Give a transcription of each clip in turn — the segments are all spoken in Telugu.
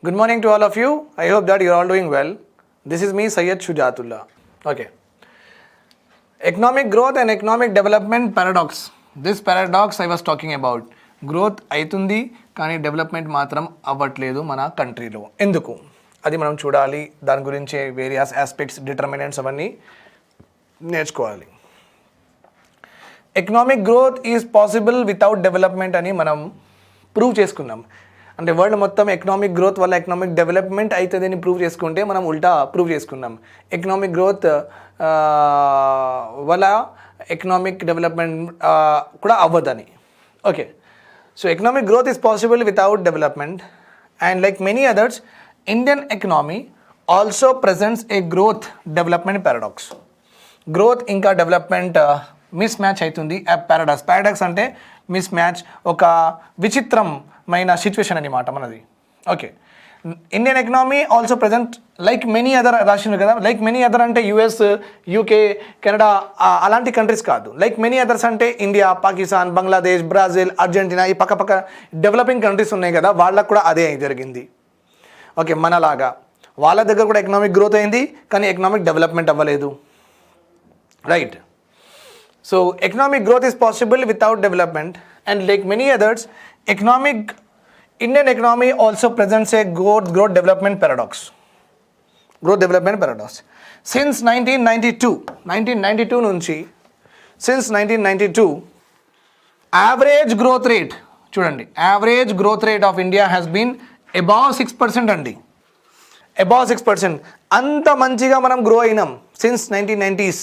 Good morning to all of you. I hope that you are all doing well. This is me, Sujath. Okay. Economic growth and economic development paradox. This paradox I was talking about. Growth aitundi కానీ డెవలప్మెంట్ మాత్రం అవ్వట్లేదు మన కంట్రీలో. ఎందుకు? అది మనం చూడాలి. దాని గురించి వేరియస్ ఆస్పెక్ట్స్, డిటర్మినెంట్స్ అవన్నీ నేర్చుకోవాలి. Economic growth is possible without development అని మనం ప్రూవ్ చేసుకున్నాం. అంటే వరల్డ్ మొత్తం ఎకనామిక్ గ్రోత్ వల్ల ఎకనామిక్ డెవలప్మెంట్ అవుతుందని ప్రూవ్ చేసుకుంటే మనం ఉల్టా ప్రూవ్ చేసుకున్నాం. ఎకనామిక్ గ్రోత్ వల్ల ఎకనామిక్ డెవలప్మెంట్ కూడా అవ్వదని. Okay, so economic growth is possible without development and like many others Indian economy also presents a growth development paradox. Growth ఇంకా డెవలప్మెంట్ మిస్ మ్యాచ్ అవుతుంది. పారాడాక్స్ అంటే మిస్ మ్యాచ్, ఒక విచిత్రమైన సిచ్యువేషన్ అనమాట మనది. Okay, Indian economy also present like many other రాసింది కదా. లైక్ మెనీ అదర్ అంటే యుఎస్, యూకే, కెనడా అలాంటి కంట్రీస్ కాదు. లైక్ మెనీ అదర్స్ అంటే India, Pakistan, Bangladesh, Brazil, Argentina, ఈ పక్క డెవలపింగ్ కంట్రీస్ ఉన్నాయి కదా, వాళ్ళకు కూడా అదే జరిగింది. ఓకే, మనలాగా వాళ్ళ దగ్గర కూడా ఎకనామిక్ గ్రోత్ అయింది కానీ ఎకనామిక్ డెవలప్మెంట్ అవ్వలేదు. Right. So economic growth is possible without development and like many others, Indian economy also presents a growth development paradox. Growth development paradox. Since 1992 నుంచి, since 1992 average growth rate చూడండి, average growth rate of India has been above 6% అండి. above 6%. అంత మంచిగా మనం గ్రో అయినాం since 1990s.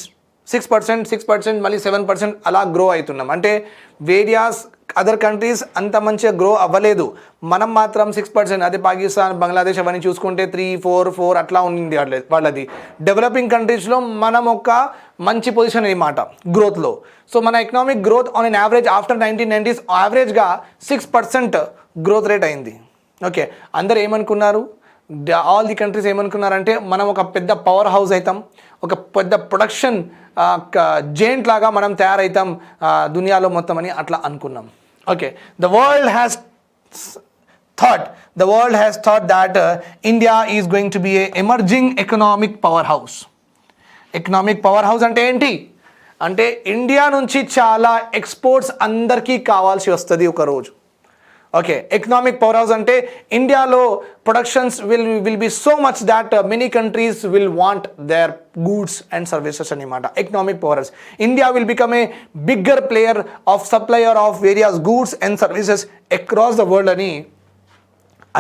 6%, మళ్ళీ 7% అలా గ్రో అవుతున్నాం. అంటే వేరియస్ అదర్ కంట్రీస్ అంత మంచిగా గ్రో అవ్వలేదు, మనం మాత్రం 6%. అదే పాకిస్తాన్, బంగ్లాదేశ్ అవన్నీ చూసుకుంటే 3-4 అట్లా ఉంది వాళ్ళది. డెవలపింగ్ కంట్రీస్లో మనం ఒక మంచి పొజిషన్ అనమాట గ్రోత్లో. సో మన economic growth on N average after 1990s యావరేజ్గా 6% గ్రోత్ రేట్ అయింది. ఓకే, అందరు ఏమనుకున్నారు, ఆల్ ది కంట్రీస్ ఏమనుకున్నారంటే మనం ఒక పెద్ద పవర్ హౌస్ అవుతాం, ఒక పెద్ద ప్రొడక్షన్ జెయింట్ లాగా మనం తయారవుతాం దునియాలో మొత్తం అని అట్లా అనుకున్నాం. Okay, the world has thought that India is going to be A emerging economic power house. Economic powerhouse అంటే ఏంటి అంటే ఇండియా నుంచి చాలా ఎక్స్పోర్ట్స్ అందరికీ కావాల్సి వస్తుంది ఒక రోజు. ఓకే, ఎకనామిక్ పవర్ హౌస్ అంటే ఇండియాలో productions will be so much that many countries will want their goods and services అనమాట. Economic powerhouse. India will become a bigger player of supplier of various goods and services across the world అని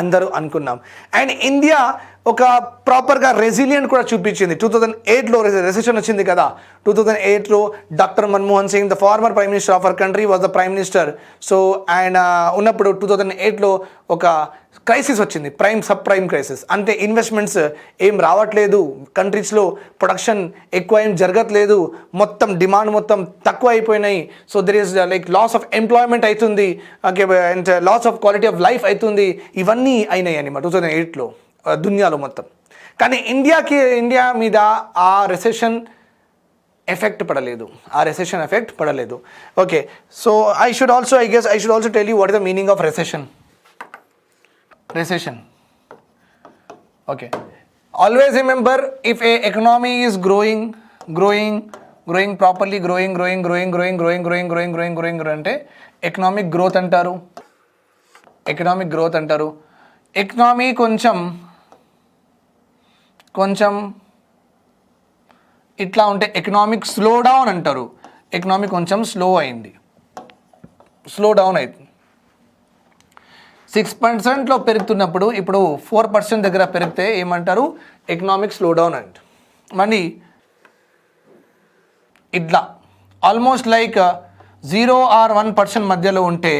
అందరూ అనుకున్నాం. అండ్ ఇండియా ఒక ప్రాపర్గా రెసిలియంట్ కూడా చూపించింది. 2008లో రెసెషన్ వచ్చింది కదా. 2008లో doctor Manmohan Singh, the former prime minister of our country, was the prime minister. So ఆయన ఉన్నప్పుడు 2008లో ఒక క్రైసిస్ వచ్చింది, సబ్ ప్రైమ్ క్రైసిస్. అంటే ఇన్వెస్ట్మెంట్స్ ఏం రావట్లేదు కంట్రీస్లో, ప్రొడక్షన్ ఎక్కువ ఏం జరగట్లేదు, మొత్తం డిమాండ్ మొత్తం తక్కువ అయిపోయినాయి. So there is like loss of employment అవుతుంది, and loss of quality of life అవుతుంది. ఇవన్నీ అయినాయి అనమాట 2008లో దునియాలో మొత్తం. కానీ ఇండియా మీద ఆ రెసెషన్ ఎఫెక్ట్ పడలేదు. Okay, so I should also tell you what is the meaning of recession. Okay, always remember, if a economy is growing properly, growing అంటే ఎకనామిక్ గ్రోత్ అంటారు. ఎకనామీ కొంచెం ఇట్లా ఉంటే ఎకనామిక్ స్లో డౌన్ అంటారు. ఎకనామీ కొంచెం స్లో డౌన్ అవుతుంది. 6%లో పెరుగుతున్నప్పుడు ఇప్పుడు 4% దగ్గర పెరిగితే ఏమంటారు, ఎకనామిక్ స్లో డౌన్ అంట. మళ్ళీ ఇట్లా ఆల్మోస్ట్ లైక్ 0 or 1% మధ్యలో ఉంటే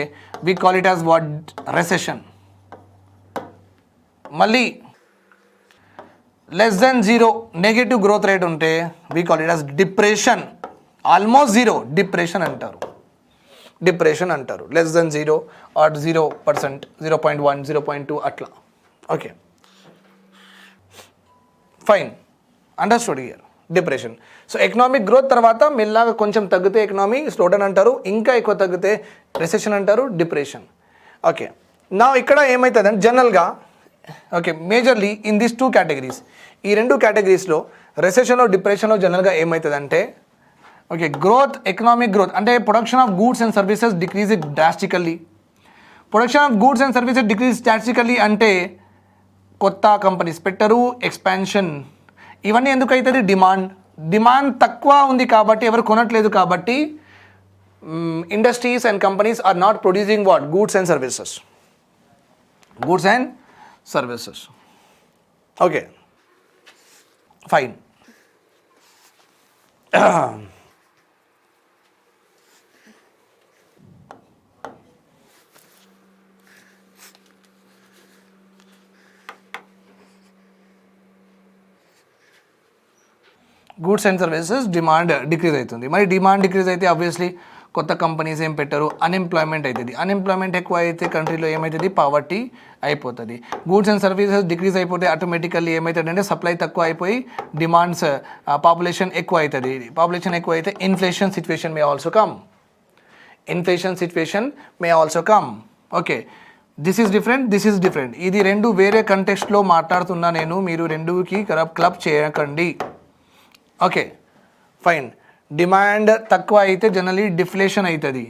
we call it as what, recession. మళ్ళీ less than 0 negative growth rate ఉంటే we call it as depression. Almost 0 depression అంటారు. లెస్ దెన్ 0 or 0%, 0.1, 0.2 అట్లా. Okay, fine, understood here. Depression. So economic growth తర్వాత మెల్లగా కొంచెం తగ్గితే ఎకనామీ స్లో డౌన్ అంటారు, ఇంకా ఎక్కువ తగ్గితే రెసెషన్ అంటారు, డిప్రెషన్. ఓకే, నా ఇక్కడ ఏమవుతుందంటే జనరల్గా okay, majorly in this 2 categories, ఈ 2 కేటగిరీస్లో రెసెషన్లో డిప్రెషన్లో జనరల్గా ఏమవుతుందంటే ఓకే, గ్రోత్, ఎకనామిక్ గ్రోత్ అంటే production of goods and services decrease drastically. Production of goods and services decrease drastically అంటే కొత్త కంపెనీస్ పెట్టరు, ఎక్స్పాన్షన్. ఇవన్నీ ఎందుకు అవుతుంది? డిమాండ్ తక్కువ ఉంది కాబట్టి, ఎవరు కొనట్లేదు కాబట్టి industries and companies are not producing what? Goods and services. Okay, fine. Goods and services demand decrease అవుతుంది. మరి డిమాండ్ డిక్రీజ్ అయితే ఆబ్వియస్లీ కొత్త కంపెనీస్ ఏం పెట్టరు, అన్ఎంప్లాయ్మెంట్ అవుతుంది. అన్ఎంప్లాయ్మెంట్ ఎక్కువ అయితే కంట్రీలో ఏమవుతుంది? పావర్టీ అయిపోతుంది. గూడ్స్ అండ్ సర్వీసెస్ డిక్రీజ్ అయిపోతే ఆటోమేటికల్లీ ఏమవుతుందంటే సప్లై తక్కువ అయిపోయి డిమాండ్స్, పాపులేషన్ ఎక్కువ అవుతుంది. పాపులేషన్ ఎక్కువ అయితే inflation situation may also come. Okay, this is different. ఇది 2 వేరే కంటెక్స్ట్లో మాట్లాడుతున్నా నేను, మీరు 2కి క్లబ్ చేయకండి. Okay, fine. డిమాండ్ తక్కువ అయితే జనరలీ డిఫ్లేషన్ అవుతుంది.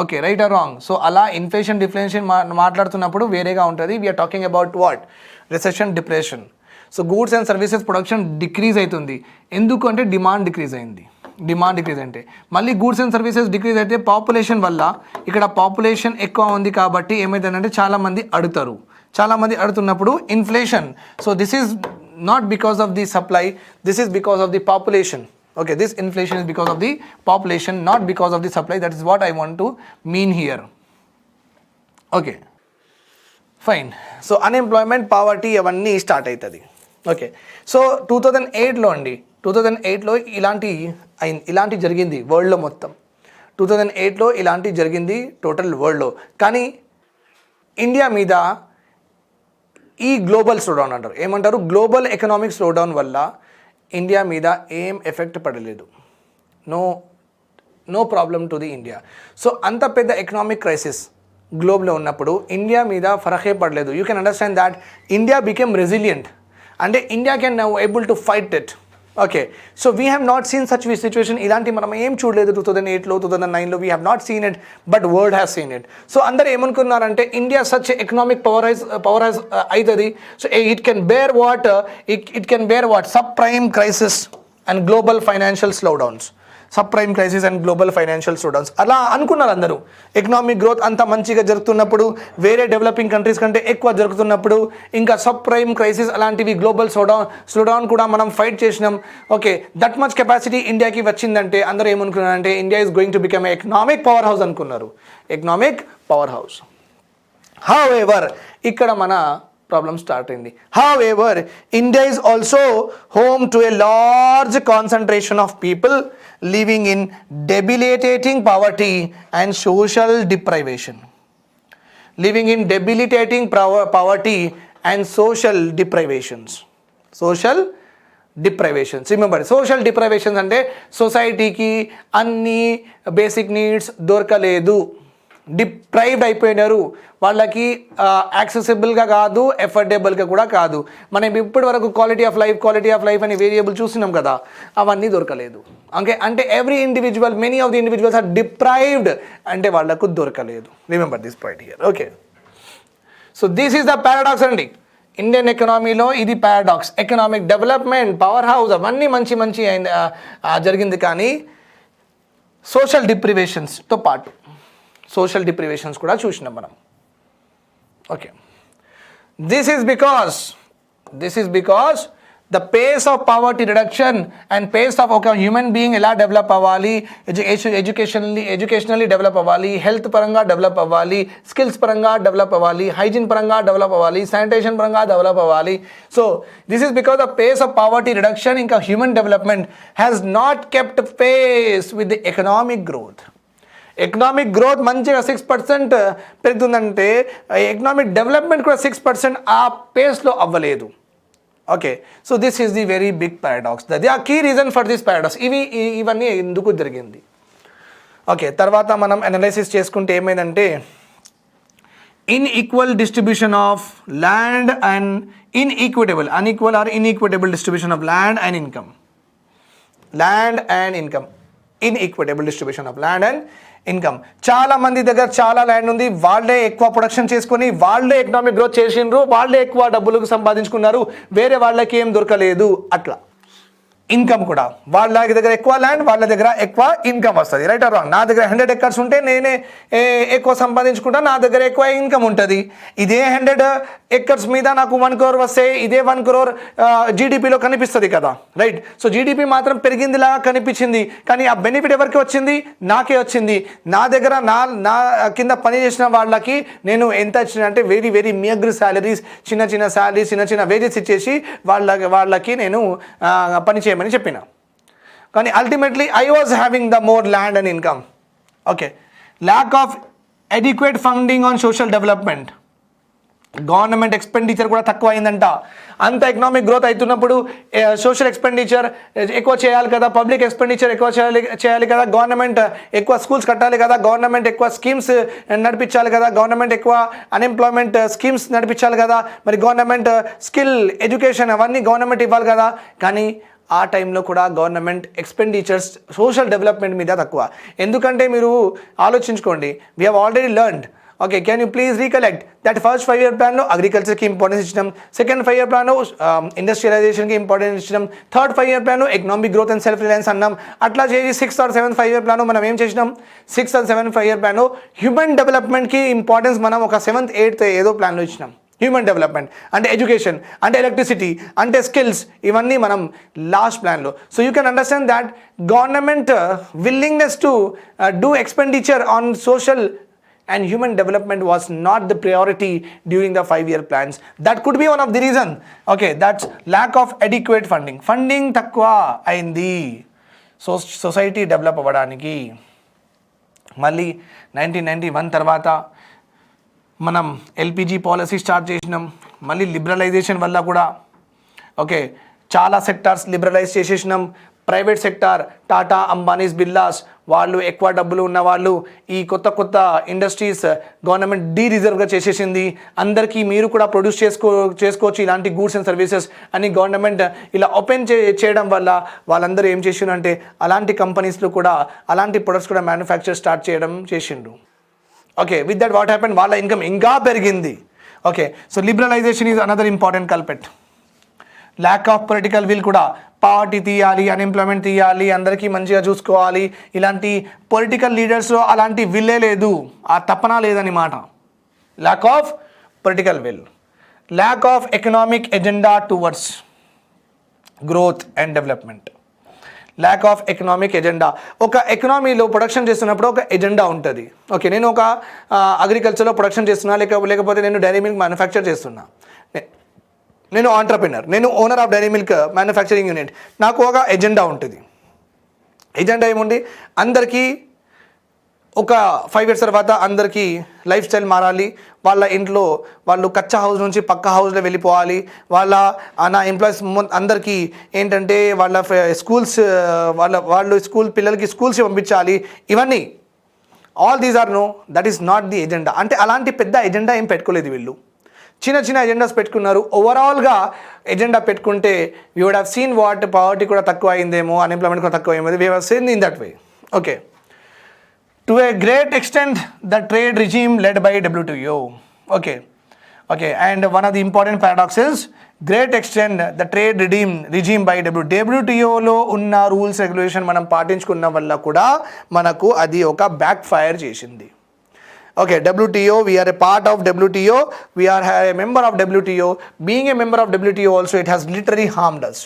Okay, right or wrong? So అలా ఇన్ఫ్లేషన్ డిఫ్లేషన్ మాట్లాడుతున్నప్పుడు వేరేగా ఉంటుంది. We are talking about what? Recession, depression. So goods and services production decrease అవుతుంది. ఎందుకు అంటే డిమాండ్ డిక్రీజ్ అంటే మళ్ళీ గూడ్స్ అండ్ సర్వీసెస్ డిక్రీజ్ అయితే పాపులేషన్ వల్ల, ఇక్కడ పాపులేషన్ ఎక్కువ ఉంది కాబట్టి ఏమైందంటే చాలామంది అడుగుతున్నప్పుడు inflation. So this is not because of the supply, this is because of the population. Okay, this inflation is because of the population, not because of the supply. That is what I want to mean here. Okay, fine. So unemployment, poverty avanni start aitadi. Okay, so 2008లో ఇలాంటి జరిగింది వరల్డ్లో మొత్తం. 2008లో ఇలాంటి జరిగింది టోటల్ వరల్డ్లో. కానీ ఇండియా మీద ఈ గ్లోబల్ స్లోడౌన్ అంటారు, ఏమంటారు? గ్లోబల్ ఎకనామిక్ స్లోడౌన్ వల్ల ఇండియా మీద ఏం ఎఫెక్ట్ పడలేదు. No problem to the India. So అంత పెద్ద ఎకనామిక్ క్రైసిస్ గ్లోబ్లో ఉన్నప్పుడు ఇండియా మీద ఫరకే పడలేదు. You can understand that India became resilient. అంటే India can now able to fight it. Okay, so we have not seen such situation. ఇలాంటి మనం ఏం చూడలేదు 2008లో, 2009లో. We have not seen it, but world has seen it. So అందరూ ఏమనుకున్నారంటే India such economic powerhouse అవుతుంది. So it can bear what? Sub prime crisis and global financial slowdowns. అలా అనుకున్నారు అందరూ. ఎకనామిక్ గ్రోత్ అంత మంచిగా జరుగుతున్నప్పుడు, వేరే డెవలపింగ్ కంట్రీస్ కంటే ఎక్కువ జరుగుతున్నప్పుడు, ఇంకా సబ్ ప్రైమ్ క్రైసిస్ అలాంటివి గ్లోబల్ స్లోడౌన్ కూడా మనం ఫైట్ చేసినాం. ఓకే, దట్ మచ్ కెపాసిటీ ఇండియాకి వచ్చిందంటే అందరూ ఏమనుకున్నారంటే India is going to become economic power house అనుకున్నారు. హౌఎవర్ ఇక్కడ మన problem start అయింది. However, India is also home to a large concentration of people living in debilitating poverty and social deprivation. Remember, social deprivations అంటే సొసైటీకి అన్ని బేసిక్ నీడ్స్ దొరకలేదు, డిప్రైవ్డ్ అయిపోయినారు. వాళ్ళకి యాక్సెసిబుల్గా కాదు, ఎఫర్డబుల్గా కూడా కాదు. మనం ఇప్పటి వరకు క్వాలిటీ ఆఫ్ లైఫ్ అని వేరియబుల్ చూస్తున్నాం కదా, అవన్నీ దొరకలేదు. అంటే many of the individuals are deprived అంటే వాళ్ళకు దొరకలేదు. Remember this point here. Okay, so this is the paradox అండి. ఇండియన్ ఎకనామీలో ఇది paradox. Economic development, power house అవన్నీ మంచి జరిగింది. కానీ సోషల్ డిప్రివేషన్స్తో పాటు సోషల్ డిప్రివేషన్స్ కూడా చూసినాం మనం. Okay, this is because the pace of poverty reduction and pace of ఒక హ్యూమన్ బీయింగ్ ఎలా డెవలప్ అవ్వాలి, ఎడ్యుకేషనల్లీ డెవలప్ అవ్వాలి, హెల్త్ పరంగా డెవలప్ అవ్వాలి, స్కిల్స్ పరంగా డెవలప్ అవ్వాలి, హైజీన్ పరంగా డెవలప్ అవ్వాలి, శానిటేషన్ పరంగా డెవలప్ అవ్వాలి. So this is because the pace of poverty reduction ఇంకా human development has not kept pace with the economic growth మంచిగా 6% పెరుగుతుందంటే ఎకనామిక్ డెవలప్మెంట్ కూడా 6% ఆ పేస్లో అవ్వలేదు. Okay, so this is the very big paradox. The ఆ key reason for this paradox. ఇవన్నీ ఎందుకు జరిగింది. ఓకే, తర్వాత మనం అనాలిసిస్ చేసుకుంటే ఏమైందంటే Unequal distribution of land and unequal or inequitable distribution of land and income. Inequitable distribution of land and income. చాలా మంది దగ్గర చాలా ల్యాండ్ ఉంది, వాళ్ళే ఎక్కువ ప్రొడక్షన్ చేసుకొని వాళ్ళే ఎకనామిక్ గ్రోత్ చేసిండ్రు, వాళ్ళే ఎక్కువ డబ్బులు సంపాదించుకున్నారు, వేరే వాళ్ళకి ఏం దొరకలేదు. అట్లా ఇన్కమ్ కూడా వాళ్ళ దగ్గర ఎక్కువ ల్యాండ్, వాళ్ళ దగ్గర ఎక్కువ ఇన్కమ్ వస్తుంది. Right or wrong? నా దగ్గర 100 acres ఉంటే నేనే ఎక్కువ సంపాదించుకుంటా, నా దగ్గర ఎక్కువ ఇన్కమ్ ఉంటుంది. ఇదే 100 acres మీద నాకు 1 crore వస్తే ఇదే 1 crore జీడిపిలో కనిపిస్తుంది కదా. రైట్? సో జీడిపి మాత్రం పెరిగిందిలా కనిపించింది, కానీ ఆ బెనిఫిట్ ఎవరికి వచ్చింది? నాకే వచ్చింది. నా దగ్గర నా కింద పని చేసిన వాళ్ళకి నేను ఎంత ఇచ్చిన అంటే వెరీ వెరీ మియగ్ర శాలరీస్, చిన్న శాలరీస్, చిన్న వేజెస్ ఇచ్చేసి వాళ్ళకి నేను పని చేయమని చెప్పిన. కానీ ultimately I was having the more land and income. Okay. Lack of adequate funding on social development. Government expenditure కూడా తక్కువ అయిందంట. అంత ఎకనామిక్ గ్రోత్ అవుతున్నప్పుడు సోషల్ ఎక్స్పెండిచర్ ఎక్కువ చేయాలి కదా, పబ్లిక్ ఎక్స్పెండిచర్ ఎక్కువ చేయాలి కదా, గవర్నమెంట్ ఎక్కువ స్కూల్స్ కట్టాలి కదా, గవర్నమెంట్ ఎక్కువ స్కీమ్స్ నడిపించాలి కదా, గవర్నమెంట్ ఎక్కువ అన్ఎంప్లాయ్మెంట్ స్కీమ్స్ నడిపించాలి కదా, మరి గవర్నమెంట్ స్కిల్ ఎడ్యుకేషన్ అవన్నీ గవర్నమెంట్ ఇవ్వాలి కదా. కానీ ఆ టైంలో కూడా గవర్నమెంట్ ఎక్స్పెండిచర్స్ సోషల్ డెవలప్మెంట్ మీద తక్కువ. ఎందుకంటే మీరు ఆలోచించుకోండి, we have already learned. Okay, can you please recollect that first 5 year ప్లాన్లో అగ్రికల్చర్కి ఇంపార్టెన్స్ ఇచ్చినాం, సెకండ్ 5 year ప్లాన్లో ఇండస్ట్రియలైజేషన్కి ఇంపార్టెన్స్ ఇచ్చినాం, థర్డ్ 5 year ప్లాన్లో economic growth and self Reliance అన్నాం. అట్లా చేసి 6th or 7th 5 year ప్లాన్లో మనం ఏం చేసినాం? 6th or 7th 5 year ప్లాన్లో హ్యూమన్ డెవలప్మెంట్కి ఇంపార్టెన్స్ మనం ఒక 7th 8th ఏదో ప్లాన్లో ఇచ్చినాం. హ్యూమన్ డెవలప్మెంట్ అంటే ఎడ్యుకేషన్, అంటే ఎలక్ట్రిసిటీ, అంటే స్కిల్స్, ఇవన్నీ మనం లాస్ట్ ప్లాన్లో. So you can understand that government willingness to do expenditure on social and human development was not the priority during the 5 year plans. That could be one of the reason. Okay, that's lack of adequate funding takwa ayindi society develop avvadaniki. Malli 1991 tarvata manam LPG policy start chesinam, malli liberalization valla kuda okay చాలా సెక్టార్స్ లిబరలైజ్ చేసేసినాం. ప్రైవేట్ సెక్టార్, టాటా, అంబానీస్, బిర్లాస్, వాళ్ళు ఎక్కువ డబ్బులు ఉన్న వాళ్ళు ఈ కొత్త ఇండస్ట్రీస్ గవర్నమెంట్ రిజర్వ్గా చేసేసింది. అందరికీ మీరు కూడా ప్రొడ్యూస్ చేసుకోవచ్చు ఇలాంటి గూడ్స్ అండ్ సర్వీసెస్ అని గవర్నమెంట్ ఇలా ఓపెన్ చేయడం వల్ల వాళ్ళందరూ ఏం చేసిండ్రు అలాంటి కంపెనీస్లో కూడా అలాంటి ప్రొడక్ట్స్ కూడా మ్యానుఫ్యాక్చర్ స్టార్ట్ చేసిండ్రు. Okay, with that what happen? వాళ్ళ ఇన్కమ్ ఇంకా పెరిగింది. Okay, so liberalization is another important culprit. Lack of political will కూడా, పావర్టీ తీయాలి, అన్ఎంప్లాయ్మెంట్ తీయాలి, అందరికీ మంచిగా చూసుకోవాలి, ఇలాంటి పొలిటికల్ లీడర్స్లో అలాంటి విల్లే లేదు, ఆ తపన లేదన్నమాట. Lakh of political will, lack of economic agenda towards growth and development. Lack of economic agenda. ఒక ఎకనామీలో ప్రొడక్షన్ చేస్తున్నప్పుడు ఒక ఎజెండా ఉంటుంది. ఓకే, నేను ఒక అగ్రికల్చర్లో ప్రొడక్షన్ చేస్తున్నా, లేకపోతే నేను డైరీ మిల్క్ మ్యానుఫ్యాక్చర్ చేస్తున్నా, నేను ఆంటర్ప్రినర్, నేను owner of dairy milk manufacturing unit, నాకు ఒక ఎజెండా ఉంటుంది. ఎజెండా ఏముంది? అందరికీ ఒక 5 years తర్వాత అందరికీ లైఫ్ స్టైల్ మారాలి, వాళ్ళ ఇంట్లో వాళ్ళు కచ్చా హౌస్ నుంచి పక్క హౌస్లో వెళ్ళిపోవాలి, నా ఎంప్లాయీస్ అందరికీ ఏంటంటే వాళ్ళ స్కూల్స్ వాళ్ళు స్కూల్ పిల్లలకి స్కూల్స్ పంపించాలి. ఇవన్నీ all these are no, that is not the agenda. అంటే అలాంటి పెద్ద ఎజెండా ఏం పెట్టుకోలేదు వీళ్ళు, చిన్న ఎజెండాస్ పెట్టుకున్నారు. ఓవరాల్గా ఎజెండా పెట్టుకుంటే we would have seen what poverty కూడా తక్కువ అయిందేమో, అన్ఎంప్లాయ్మెంట్ కూడా తక్కువ అయింది. We have seen in that way. Okay, to a great extent the trade regime led by WTO. Okay, and one of the important paradoxes, great extent the trade regime by WTOలో ఉన్న రూల్స్ రెగ్యులేషన్ మనం పాటించుకున్న వల్ల కూడా మనకు అది ఒక బ్యాక్ ఫైర్ చేసింది. Okay, WTO, we are a part of WTO, we are a member of WTO. Being a member of WTO also, it has literally harmed us.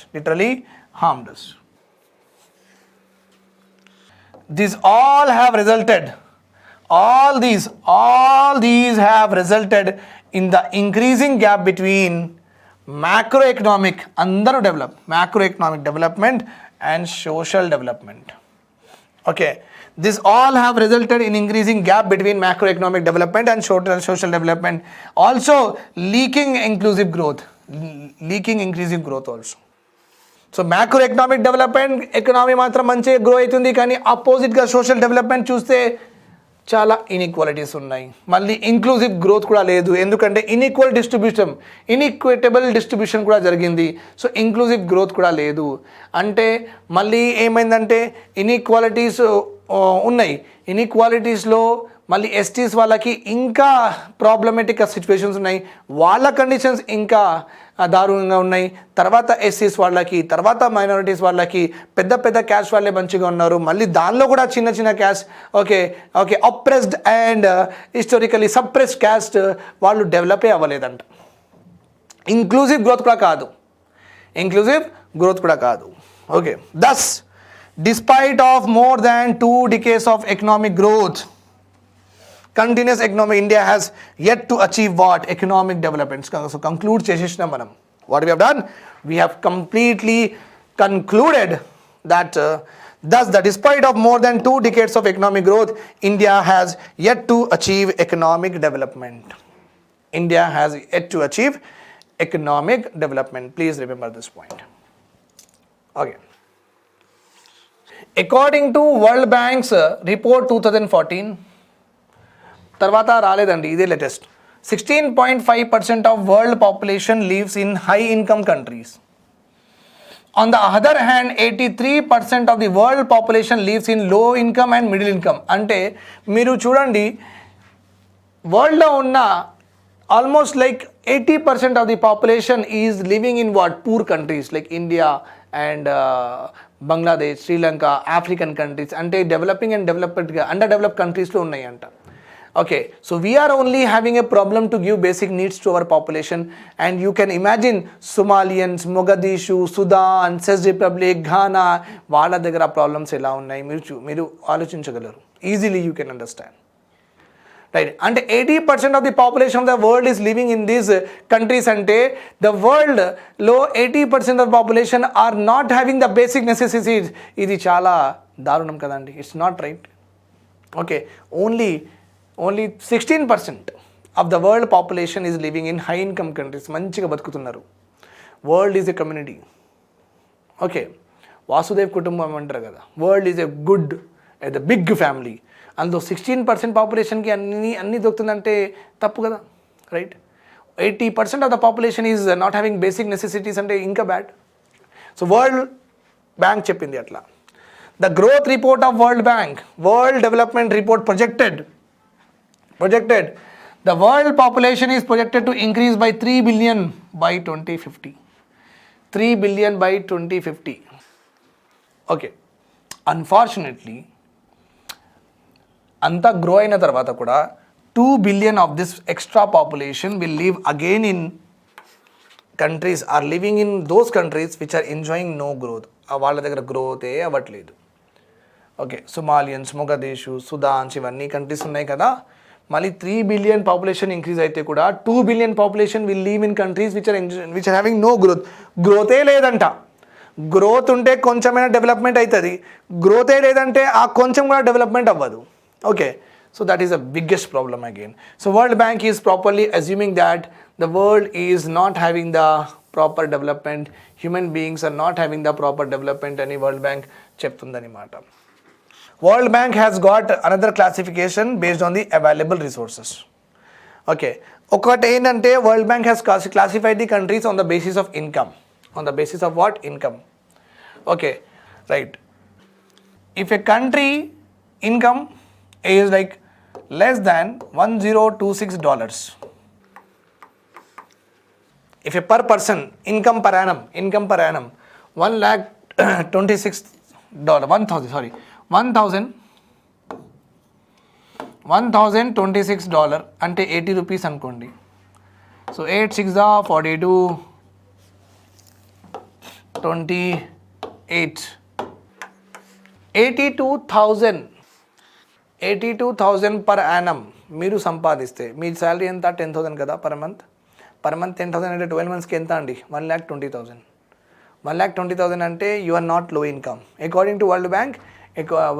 These all have resulted, all these have resulted in the increasing gap between macroeconomic development and social development. Okay, this all have resulted in increasing gap between macroeconomic development and social development. Also leaking inclusive growth also. So macroeconomic development, economy మాత్రం మంచి గ్రో అవుతుంది, కానీ ఆపోజిట్గా సోషల్ డెవలప్మెంట్ చూస్తే చాలా ఇన్ఈక్వాలిటీస్ ఉన్నాయి. మళ్ళీ ఇంక్లూజివ్ గ్రోత్ కూడా లేదు, ఎందుకంటే ఇన్ఈక్విటబుల్ డిస్ట్రిబ్యూషన్ కూడా జరిగింది. సో ఇంక్లూజివ్ గ్రోత్ కూడా లేదు. అంటే మళ్ళీ ఏమైందంటే ఇన్ఈక్వాలిటీస్ ఉన్నాయి. ఇన్ఈక్వాలిటీస్లో మళ్ళీ ఎస్టీస్ వాళ్ళకి ఇంకా ప్రాబ్లమేటిక్ సిచ్యువేషన్స్ ఉన్నాయి, వాళ్ళ కండిషన్స్ ఇంకా దారుణంగా ఉన్నాయి. తర్వాత ఎస్సీస్ వాళ్ళకి, తర్వాత మైనారిటీస్ వాళ్ళకి, పెద్ద పెద్ద క్యాస్ట్ వాళ్ళే మంచిగా ఉన్నారు. మళ్ళీ దానిలో కూడా చిన్న చిన్న caste okay oppressed and historically suppressed caste వాళ్ళు డెవలపే అవ్వలేదంట. ఇంక్లూజివ్ గ్రోత్ కూడా కాదు. Okay, thus despite of more than 2 decades of economic growth, continuous economic, India has yet to achieve what? Economic development. So conclude chesishna manam. What we have done? We have completely concluded that thus despite of more than 2 decades of economic growth, India has yet to achieve economic development. India has yet to achieve economic development. Please remember this point. Okay. According to World Bank's report 2014, తర్వాత రాలేదండి, ఇదే latest. 16.5% of world population lives in high income countries. On the other hand, 83% of the world population lives in low income and middle income. అంటే మీరు చూడండి, వరల్డ్లో ఉన్న almost like 80% of the population is living in what? Poor countries like India and Bangladesh, Sri Lanka, African countries. అంటే డెవలపింగ్ అండ్ అండర్ డెవలప్డ్ కంట్రీస్లో ఉన్నాయి అంట. Okay, so we are only having a problem to give basic needs to our population, and you can imagine Somalians, Mogadishu, Sudan, Czech Republic, Ghana, వాళ్ళ దగ్గర ప్రాబ్లమ్స్ ఎలా ఉన్నాయి మీరు ఆలోచించగలరు. Easily you can understand, right? అంటే 80% of the population of the world is living in these countries. అంటే ద వరల్డ్లో 80% of population are not having the basic necessities. ఇది చాలా దారుణం కదండి, it's not right. Okay, only 16% of the world population is living in high income countries. మంచిగా బతుకుతున్నారు. World is a community. Okay, వాసుదేవ్ కుటుంబం అంటారు కదా, world is a good the big family. అందులో 16% పాపులేషన్కి అన్నీ దొరుకుతుందంటే తప్పు కదా, right? 80% of the population is not having basic necessities అంటే ఇంకా బ్యాడ్. సో వరల్డ్ బ్యాంక్ చెప్పింది అట్లా. The growth report of world bank, world development report projected the world population is projected to increase by 3 billion by 2050. 3 billion by 2050. Okay, unfortunately anta grow aina tarvata kuda 2 billion of this extra population will live again in countries, are living in those countries which are enjoying no growth. వాళ్ళ దగ్గర గ్రోత్ అవ్వట్లేదు. ఓకే, సొమాలియన్స్, మొగదేశు, సుదాన్స్ ఇవన్నీ కంట్రీస్ ఉన్నాయి కదా. మళ్ళీ 3 billion పాపులేషన్ ఇంక్రీజ్ అయితే కూడా 2 billion population will leave in countries which are having no growth. గ్రోతే లేదంట. గ్రోత్ ఉంటే కొంచెమైనా డెవలప్మెంట్ అవుతుంది, గ్రోతే లేదంటే ఆ కొంచెం కూడా డెవలప్మెంట్ అవ్వదు. Okay, so that is the biggest problem again. So world bank is properly assuming that the world is not having the proper development, human beings are not having the proper development అని వరల్డ్ బ్యాంక్ చెప్తుందన్నమాట. World Bank has got another classification based on the available resources. Okay, ఒకటి ఏంటంటే world bank has classified the countries on the basis of income. On the basis of what? Income. Okay, right. If a country income is like less than $1026, if a per person income per annum $1,026 అంటే 80 రూపీస్ అనుకోండి. సో 8 6 42 28 82,000 పర్ యానం మీరు సంపాదిస్తే, మీ శాలరీ ఎంత? 10,000 కదా పర్ మంత్. 10,000 అంటే 12 monthsకి ఎంత అండి? 1,20,000. 1,20,000 అంటే యు ఆర్ నాట్ లో income. According to world bank,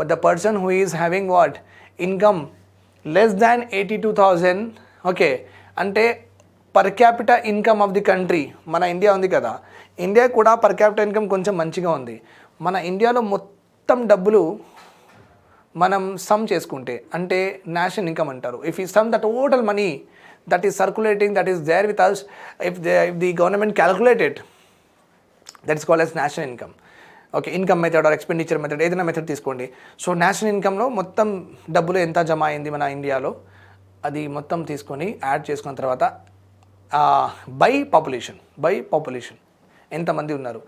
the person who is having what? Income less than 82,000. Okay, అంటే per capita income of the country, మన ఇండియా ఉంది కదా, ఇండియా కూడా పర్ క్యాపిటల్ ఇన్కమ్ కొంచెం మంచిగా ఉంది. మన ఇండియాలో మొత్తం డబ్బులు మనం సమ్ చేసుకుంటే అంటే నేషనల్ ఇన్కమ్ అంటారు. ఇఫ్ ఈ some the total money that is circulating, that is there with us, if the government calculate it, that is called as national income. Okay, income method or expenditure method ఏదైనా మెథడ్ తీసుకోండి. సో నేషనల్ ఇన్కమ్లో మొత్తం డబ్బులు ఎంత జమ అయింది మన ఇండియాలో అది మొత్తం తీసుకొని యాడ్ చేసుకున్న తర్వాత బై పాపులేషన్ ఎంతమంది ఉన్నారు,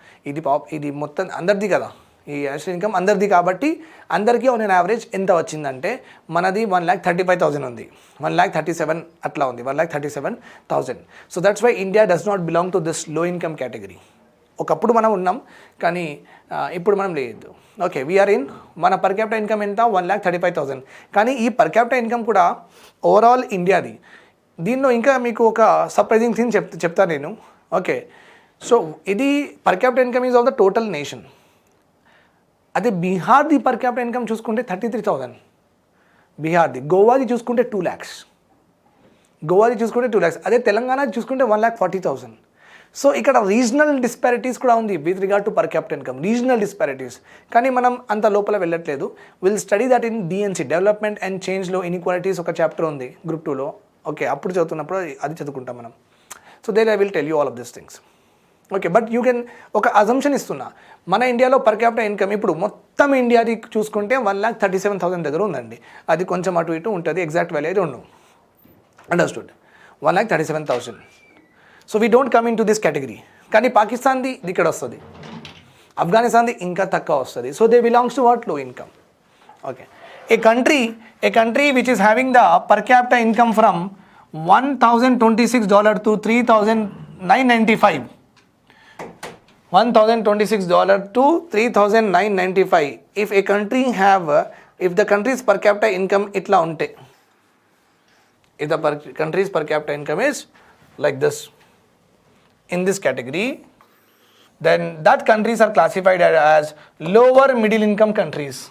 ఇది మొత్తం అందరిది కదా, ఈ నేషనల్ ఇన్కమ్ అందరిది కాబట్టి అందరికీ ఆన్ అన్ యావరేజ్ ఎంత వచ్చిందంటే మనది 1,35,000 ఉంది, 1,37,000 అట్లా ఉంది, 1,37,000. So that's why India does not belong to this low income category. ఒకప్పుడు మనం ఉన్నాం కానీ ఇప్పుడు మనం లేదు. ఓకే, వీఆర్ ఇన్ మన పర్ క్యాపిటల్ ఇన్కమ్ ఎంత 1,35,000. కానీ ఈ పర్ క్యాపిటల్ ఇన్కమ్ కూడా ఓవరాల్ ఇండియాది. దీనిలో ఇంకా మీకు ఒక సర్ప్రైజింగ్ థింగ్ చెప్తాను నేను. ఓకే, సో ఇది per capital income is of the total nation. అదే బీహార్ది పర్ క్యాపిటల్ ఇన్కమ్ చూసుకుంటే 33,000 బీహార్ది. గోవాది చూసుకుంటే 2 lakhs, అదే తెలంగాణ చూసుకుంటే 1,40,000. సో ఇక్కడ రీజనల్ డిస్పారిటీస్ కూడా ఉంది with regard to per capital income, regional disparities. కానీ మనం అంత లోపల వెళ్ళట్లేదు. Will study that in DNC, development and చేంజ్లో ఇన్ఈక్వాలిటీస్ ఒక చాప్టర్ ఉంది Group 2లో. ఓకే, అప్పుడు చదువుతున్నప్పుడు అది చదువుకుంటాం మనం. So there I will tell you all of this things. Okay, but you can ఒక అజంప్షన్ ఇస్తున్నా, మన ఇండియాలో పర్ క్యాపిటల్ ఇన్కమ్ ఇప్పుడు మొత్తం ఇండియాది చూసుకుంటే 1,37,000 దగ్గర ఉందండి. అది కొంచెం అటు ఇటు ఉంటుంది, ఎగ్జాక్ట్ వాల్యూ అయితే ఉండవు. Understood, 1,37,000. So we don't come in to this category. కానీ పాకిస్తాన్ది ఇక్కడ వస్తుంది, ఆఫ్ఘనిస్తాన్ది ఇంకా తక్కువ వస్తుంది. So they belongs to what, low income. Okay, a country which is having the per capital income from $1,026 to $3,995. $1,026 to $3,995. If a country if the country's per capita income itla unte, if the country's per capita income is like this, in this category, then that countries are classified as lower middle income countries.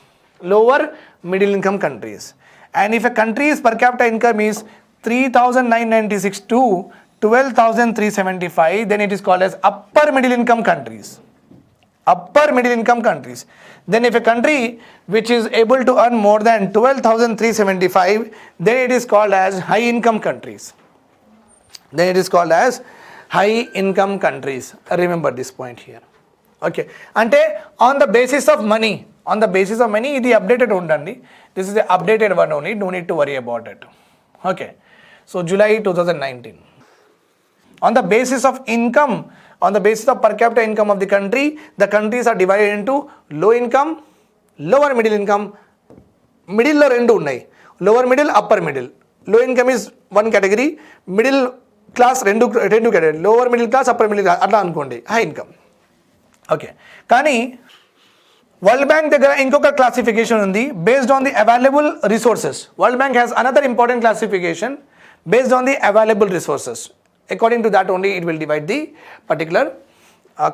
And if a country's per capita income is 3,996 to 12,375, then it is called as upper middle income countries. Then if a country which is able to earn more than 12,375, then it is called as high income countries. Remember this point here. Okay, ante on the basis of money, ఇది updated undandi. This is the updated one only, no need to worry about it. Okay, so July 2019. On the basis of income, on the basis of per capita income of the country, the countries are divided into low income, lower middle income. Middle lo rendu unnai, lower middle, upper middle. Low income is one category, middle class rendu category, lower middle class, upper middle class atla anukondi, high income. Okay, కానీ వరల్డ్ బ్యాంక్ దగ్గర ఇంకొక క్లాసిఫికేషన్ ఉంది based on the available resources. World bank has another important classification based on the available resources. According to that only it will divide the particular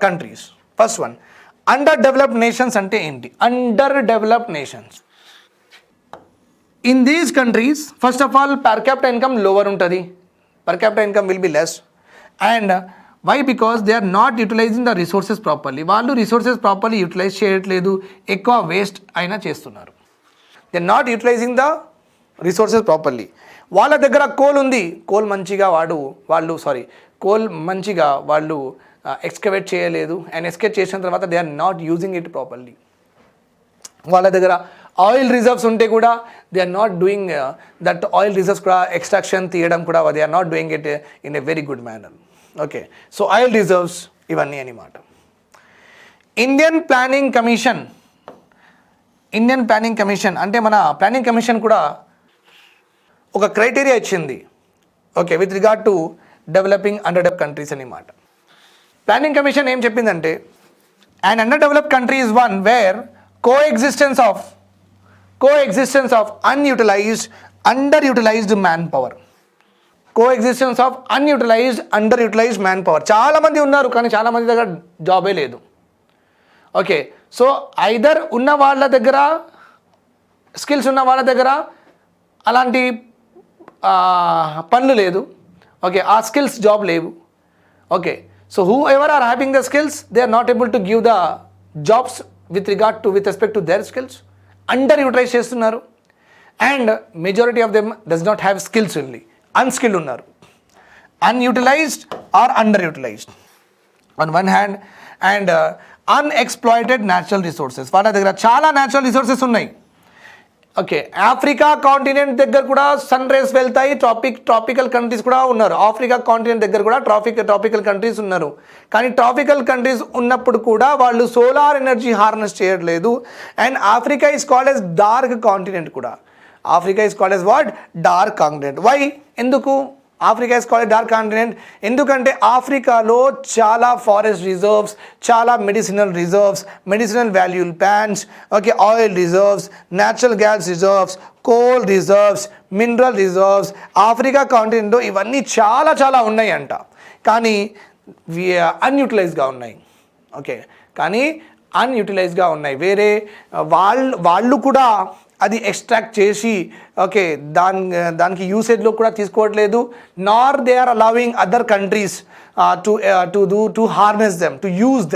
countries. First one, underdeveloped nations ante enti? Underdeveloped nations. In these countries, first of all, per capita income lower untadi. Per capita income will be less. And why? Because they are not utilizing the resources properly. Vallu resources properly utilize cheyatledu, ekkuva waste aina chestunnaru. They are not utilizing the resources properly. వాళ్ళ దగ్గర కోల్ ఉంది, కోల్ మంచిగా వాళ్ళు ఎక్స్కవేట్ చేయలేదు. అండ్ ఎక్స్కవేట్ చేసిన తర్వాత they are not using it properly. వాళ్ళ దగ్గర ఆయిల్ రిజర్వ్స్ ఉంటే కూడా they are not doing that oil reserves కూడా ఎక్స్ట్రాక్షన్ తీయడం కూడా they are not doing it in a very good manner. Okay, so oil reserves ఇవన్నీ అన్నమాట. ఇండియన్ ప్లానింగ్ కమిషన్ అంటే మన ప్లానింగ్ కమిషన్ కూడా ఒక క్రైటీరియా ఇచ్చింది. Okay, with regard to developing underdeveloped countries అన్నమాట. ప్లానింగ్ కమిషన్ ఏం చెప్పిందంటే an underdeveloped country is one where coexistence of underutilized manpower. చాలా మంది ఉన్నారు కానీ చాలా మంది దగ్గర జాబే లేదు. ఓకే, సో ఐదర్ ఉన్న వాళ్ళ దగ్గర స్కిల్స్ ఉన్న వాళ్ళ దగ్గర అలాంటి పనులు లేదు. ఓకే, ఆ స్కిల్స్ జాబ్ లేవు. Okay, so who ever are having the skills they are not able to give the jobs with respect to their skills, under utilize చేస్తున్నారు. And majority of them does not have skills only, unskilled ఉన్నారు. Unutilized or under utilized on one hand. And unexploited natural resources, వాళ్ళ దగ్గర చాలా న్యాచురల్ రిసోర్సెస్ ఉన్నాయి. ఓకే, ఆఫ్రికా కాంటినెంట్ దగ్గర కూడా సన్ రేస్ వెళ్తాయి, ట్రాపికల్ కంట్రీస్ కూడా ఉన్నారు. ఆఫ్రికా కాంటినెంట్ దగ్గర కూడా ట్రాపికల్ కంట్రీస్ ఉన్నారు. కానీ ట్రాపికల్ కంట్రీస్ ఉన్నప్పుడు కూడా వాళ్ళు సోలార్ ఎనర్జీ హార్నెస్ చేయట్లేదు. And Africa is called as dark continent కూడా. Africa is called as what? Dark continent. Why? ఎందుకు Africa is called dark continent? ఎందుకంటే ఆఫ్రికాలో చాలా ఫారెస్ట్ రిజర్వ్స్, చాలా మెడిసినల్ రిజర్వ్స్, మెడిసినల్ వాల్యూల్ plants, okay, oil reserves, natural gas reserves, coal reserves, mineral reserves Africa కాంటినెంట్లో ఇవన్నీ చాలా చాలా ఉన్నాయి అంట. కానీ అన్యూటిలైజ్గా ఉన్నాయి. ఓకే, కానీ అన్యూటిలైజ్గా ఉన్నాయి. వేరే వాళ్ళు కూడా అది ఎక్స్ట్రాక్ట్ చేసి ఓకే దానికి యూసేజ్లో కూడా తీసుకోవట్లేదు. Nor they are allowing other countries to harness them, to use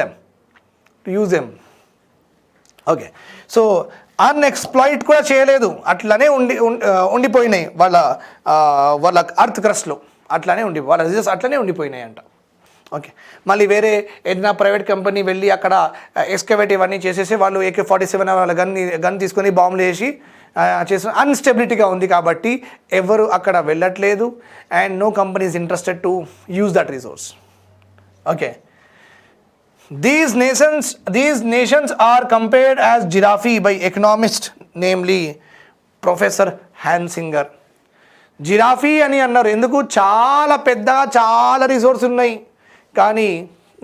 them. Okay, so unexploit కూడా చేయలేదు, అట్లనే ఉండిపోయినాయి వాళ్ళ అర్త్ క్రస్ట్లో, అట్లానే వాళ్ళ రిజర్వ్స్ అట్లనే ఉండిపోయినాయి అంట. ఓకే, మళ్ళీ వేరే ఏదైనా ప్రైవేట్ కంపెనీ వెళ్ళి అక్కడ ఎక్స్కవేట్ ఇవన్నీ చేసేసి వాళ్ళు AK-47 వాళ్ళ గన్ తీసుకొని బాంబులు వేసి చేసిన అన్స్టెబిలిటీగా ఉంది కాబట్టి ఎవరు అక్కడ వెళ్ళట్లేదు. And no company is interested to use that resource. Okay, these nations are compared as giraffe by economist namely professor Hansinger. Giraffe అని అన్నారు ఎందుకు? చాలా పెద్దగా చాలా రిసోర్స్ ఉన్నాయి కానీ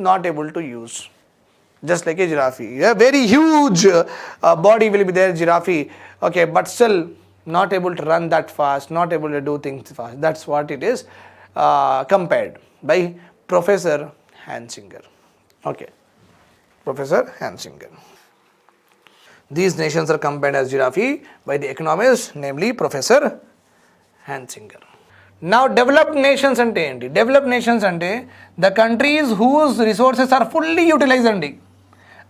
not able to use, just like a giraffe. Very huge body will be there giraffe, okay, but still not able to run that fast, not able to do things fast. That's what it is compared by professor Hansinger. Okay, professor Hansinger. These nations are compared as giraffe by the economist namely Professor Hansinger. Now developed nations అంటే ఏంటి? డెవలప్డ్ నేషన్స్ అంటే the countries whose resources are fully utilize అండి.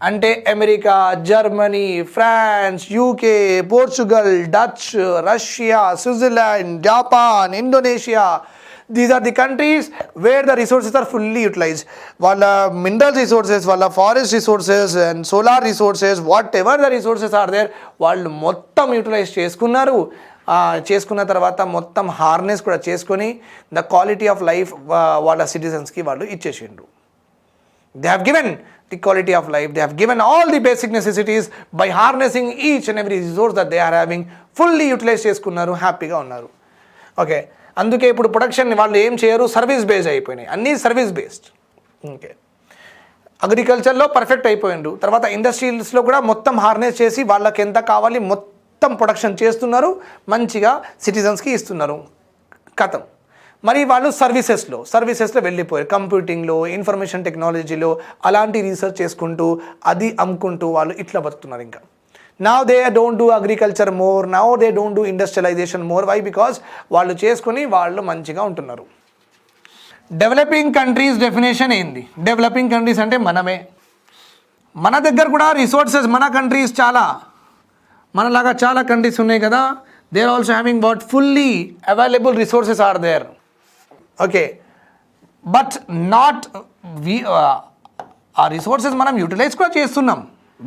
అంటే America, Germany, France, UK, Portugal, Dutch, Russia, Switzerland, Japan, Indonesia. These are the countries where the resources are fully utilized. వాళ్ళ మినరల్ రిసోర్సెస్, వాళ్ళ forest resources and solar resources, whatever the resources are there, వాళ్ళు మొత్తం యూటిలైజ్ చేసుకున్నారు. చేసుకున్న తర్వాత మొత్తం హార్నెస్ కూడా చేసుకొని ద క్వాలిటీ ఆఫ్ లైఫ్ వాళ్ళ సిటిజన్స్కి వాళ్ళు ఇచ్చేసిండ్రు. They have given the quality of life, they have given all the basic necessities by harnessing each and every resource that they are having. Fully utilize చేసుకున్నారు, హ్యాపీగా ఉన్నారు. ఓకే, అందుకే ఇప్పుడు ప్రొడక్షన్ వాళ్ళు ఏం చేయరు, సర్వీస్ బేస్డ్ అయిపోయినాయి, అన్నీ సర్వీస్ బేస్డ్. ఓకే, అగ్రికల్చర్లో పర్ఫెక్ట్ అయిపోయిండు, తర్వాత ఇండస్ట్రీస్లో కూడా మొత్తం హార్నెస్ చేసి వాళ్ళకి ఎంత కావాలి మొత్తం ప్రొడక్షన్ చేస్తున్నారు, మంచిగా సిటిజన్స్కి ఇస్తున్నారు. కథం. మరి వాళ్ళు సర్వీసెస్లో వెళ్ళిపోయారు. కంప్యూటింగ్లో, ఇన్ఫర్మేషన్ టెక్నాలజీలో అలాంటి రీసెర్చ్ చేసుకుంటూ అది అమ్ముకుంటూ వాళ్ళు ఇట్లా బతుకుతున్నారు. ఇంకా now they don't do agriculture more, now they don't do industrialization more. Why? Because వాళ్ళు చేసుకొని వాళ్ళు మంచిగా ఉంటున్నారు. డెవలపింగ్ కంట్రీస్ డెఫినేషన్ ఏంది? డెవలపింగ్ కంట్రీస్ అంటే మనమే. మన దగ్గర కూడా రిసోర్సెస్, మన కంట్రీస్ చాలా మనలాగా చాలా కంట్రీస్ ఉన్నాయి కదా, they are also having what fully available resources are there. Okay, but not ఆ రిసోర్సెస్ మనం యూటిలైజ్ కూడా చేస్తున్నాం,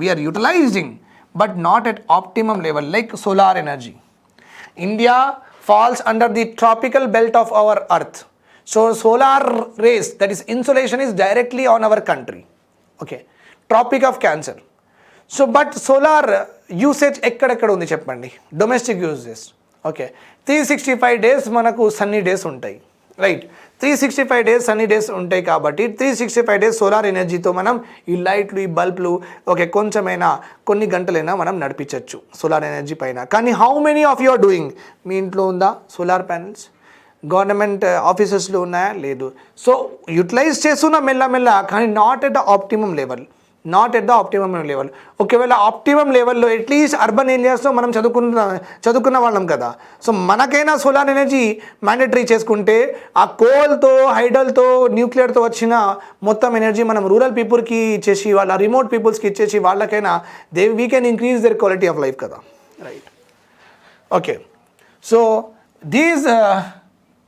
we are utilizing, but not at optimum level like solar energy. India falls under the tropical belt of our earth, so solar rays, that is insolation, is directly on our country. Okay, tropic of Cancer. So but solar usage ekkada undi cheppandi, domestic uses. Okay, 365 days manaku sunny days untayi, right. 365 days sunny days ఉంటాయి కాబట్టి 365 days సోలార్ ఎనర్జీతో మనం ఈ లైట్లు, ఈ బల్బులు ఓకే కొంచెమైనా కొన్ని గంటలైనా మనం నడిపించవచ్చు సోలార్ ఎనర్జీ పైన. కానీ how many of you are doing? మీ ఇంట్లో ఉందా సోలార్ ప్యానెల్స్? గవర్నమెంట్ ఆఫీసెస్లో ఉన్నాయా? లేదు. సో యూటిలైజ్ చేస్తున్నా మెల్లమెల్ల, కానీ not at the optimum level. ఒకవేళ ఆప్టిమమ్ లెవెల్లో అట్లీస్ట్ అర్బన్ ఏరియాస్లో మనం చదువుకున్న వాళ్ళం కదా, సో మనకైనా సోలార్ ఎనర్జీ మ్యాండేటరీ చేసుకుంటే ఆ కోల్తో, హైడల్తో, న్యూక్లియర్తో వచ్చిన మొత్తం ఎనర్జీ మనం రూరల్ పీపుల్కి ఇచ్చేసి, వాళ్ళ రిమోట్ పీపుల్స్కి ఇచ్చేసి వాళ్ళకైనా we can increase their quality of life కదా. Right. Okay. So these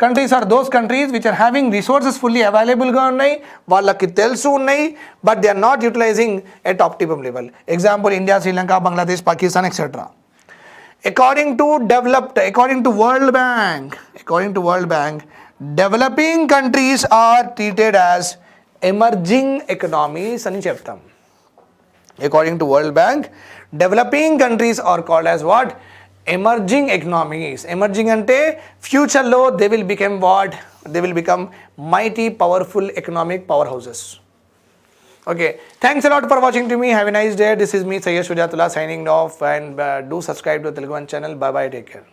countries are those countries which are having resources fully available గా ఉన్నాయి, వాళ్ళకి తెలుసు ఉన్నాయి, but they are not utilizing at optimum level. Example, India, Sri Lanka, Bangladesh, Pakistan, etc. According to World Bank, developing countries are treated as emerging economies అని చెప్తాం. According to World Bank, developing countries are called as what? Emerging economies. Emerging ante future lo they will become what? They will become mighty powerful economic powerhouses. Okay, thanks a lot for watching to me. Have a nice day. This is me, Sujath signing off, and do subscribe to Telugu One channel. Bye bye, take care.